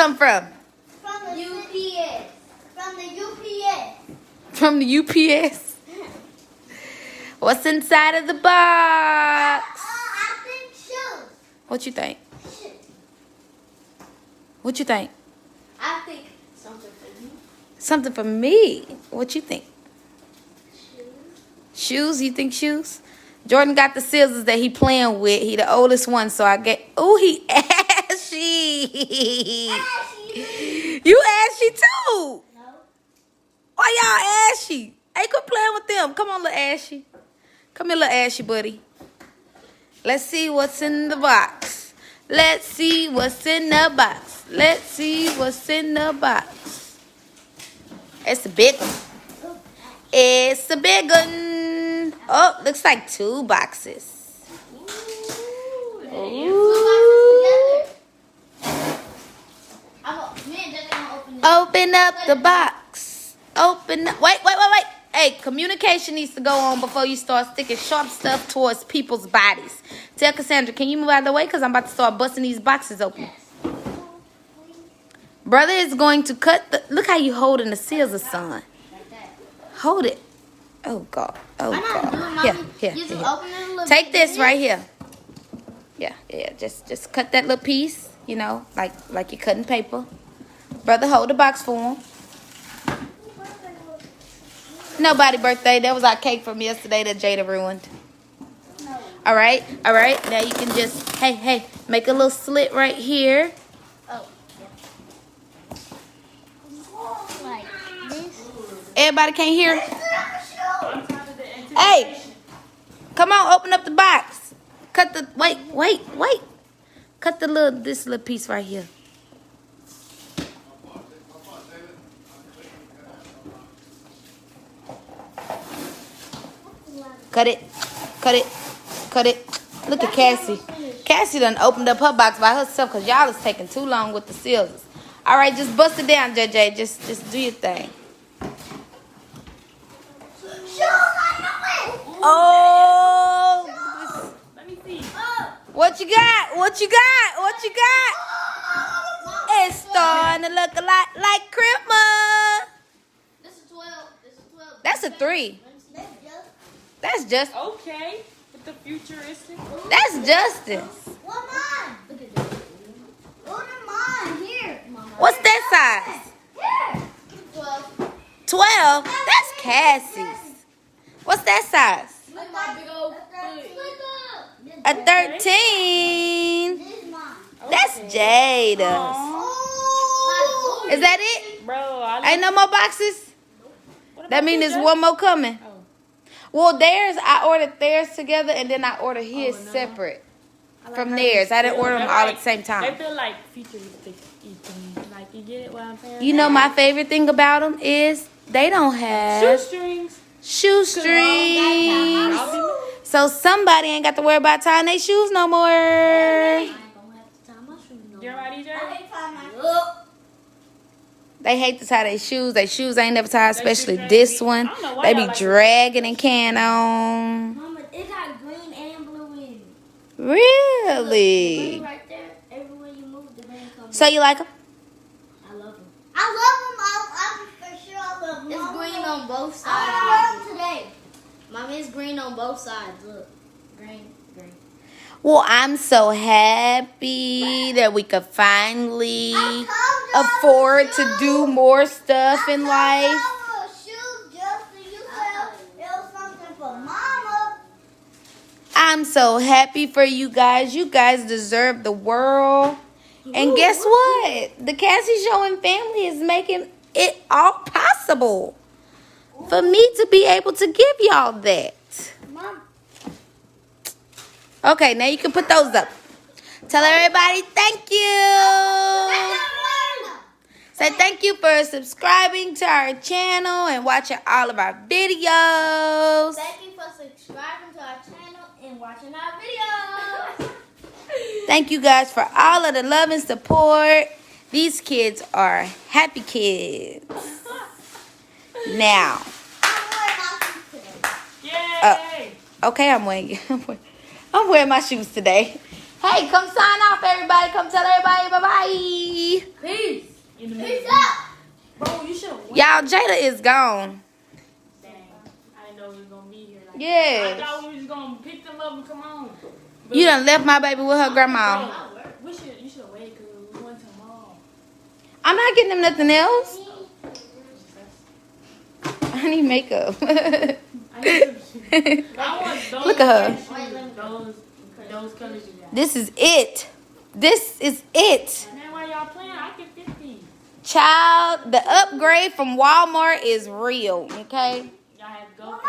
come from? From the UPS. From the UPS. From the UPS. What's inside of the box? I think shoes. What you think? What you think? I think something for you. Something for me. What you think? Shoes. Shoes? You think shoes? Jordan got the scissors that he playing with. He the oldest one, so I get. Oh, he ashy. Ashy. You ashy too. No. Why y'all ashy? Hey, quit playing with them. Come on, little Ashy. Come here, little Ashy buddy. Let's see what's in the box. Let's see what's in the box. Let's see what's in the box. It's a big one. It's a big one. Oh, looks like 2 boxes. Ooh. Open up the box. Open up. Wait. Hey, communication needs to go on before you start sticking sharp stuff towards people's bodies. Tell Cassandra, can you move out of the way? Because I'm about to start busting these boxes open. Brother is going to cut the... Look how you holding the scissors, son. Hold it. Oh, God. Oh, God. Here. Take this right here. Yeah. Just cut that little piece, you know, like you're cutting paper. Brother, hold the box for him. Nobody birthday. That was our cake from yesterday that Jada ruined. All right. Now you can just, hey, make a little slit right here. Oh. Like this. Everybody can't hear? Hey, come on, open up the box. Cut the, wait. Cut this little piece right here. Cut it. Look at Cassie. Cassie done opened up her box by herself because y'all is taking too long with the scissors. All right, just bust it down, JJ. Just do your thing. Oh. Let me see. What you got? It's starting to look a lot like Christmas. This is 12. That's a 3. That's just. Okay. With the futuristic. That's justice. What mine? Look at this. What are mine? Here. What's that size? Here. 12. 12. That's Cassie's. What's that size? Look my big old foot. A 13. This is mine. That's Jada's. Oh. Is that it? Bro, Ain't no more boxes? That means there's one more coming. Oh. Well, I ordered theirs together and then I ordered his separate from theirs. I didn't order them all at the same They time. feel like futuristic eating. Like, you get it what I'm saying? You know my favorite thing about them is they don't have Shoestrings. shoestrings. I'll be So somebody ain't got to worry about tying their shoes no more. You alright, DJ? They hate to tie their shoes. Their shoes ain't never tied, especially drag this me. one. I don't know why They y'all be like dragging and can on. Mama, it got green and blue in it. Really? Right there. Everywhere you move, the green comes. So you like them? I love them. I'm for sure I love them. It's green on both sides. I love them today. Mommy, it's green on both sides. Look. Green. Well, I'm so happy that we could finally afford to do more stuff in life. I'm so happy for you guys. You guys deserve the world. And guess what? The Cassie Show and family is making it all possible for me to be able to give y'all that. Mom. Okay, now you can put those up. Tell everybody thank you. Say thank you for subscribing to our channel and watching all of our videos. Thank you for subscribing to our channel and watching our videos. Thank you guys for all of the love and support. These kids are happy kids. Now. Yay! Okay, I'm wearing my shoes today. Hey, come sign off, everybody. Come tell everybody bye-bye. Peace. Peace out. Bro, you should have went. Y'all, Jada is gone. Dang. I didn't know we was going to be here. Like Yeah. I thought we was going to pick them up and come on. But You done left my baby with her grandma. Bro, you should have waited because we went to the mall. I'm not getting them nothing else. I need makeup. I need I want those. Look at her. Those colors you got. This is it. This is it. Man, while y'all playing, I can fit these. Child, the upgrade from Walmart is real, okay? Y'all had to go.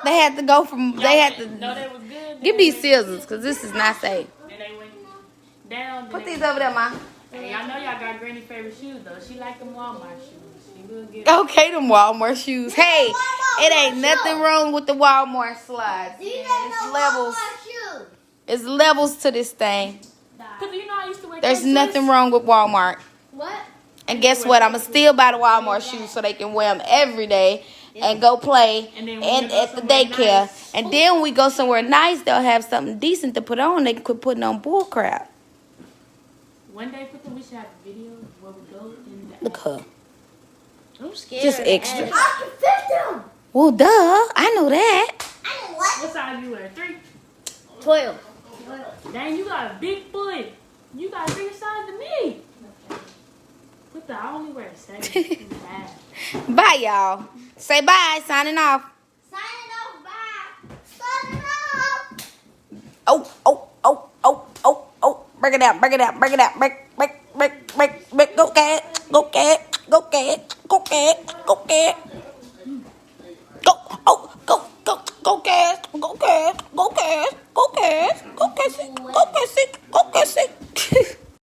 They had to go from, they had to, No, they was good. give these scissors, because this is not safe. Then they went down. Put these over there, Ma. Hey, y'all know y'all got Granny's favorite shoes, though. She like them Walmart shoes. She will get Okay, them Walmart shoes. Hey, it ain't nothing wrong with the Walmart slides. It's levels. It's levels to this thing. Because you know I used to wear There's K-Swiss. nothing wrong with Walmart. What? And guess what? I'ma still buy the Walmart shoes so they can wear them every day and go play And then when and you go at the somewhere daycare. nice. And then when we go somewhere nice, they'll have something decent to put on. They can quit putting on bull crap. One day, we should have a video where we go in the Look her. I'm scared. Just extra. I can fit them. Well, duh. I know that. I know what? What size you wear? 3? 12. Dang, you got a big foot. You got a bigger size than me. What the? I only wear a 7. Bye, y'all. Say bye. Signing off. Signing off. Bye. Signing off. Oh. Break it down. Break. Go cat. Go. Go, Cass.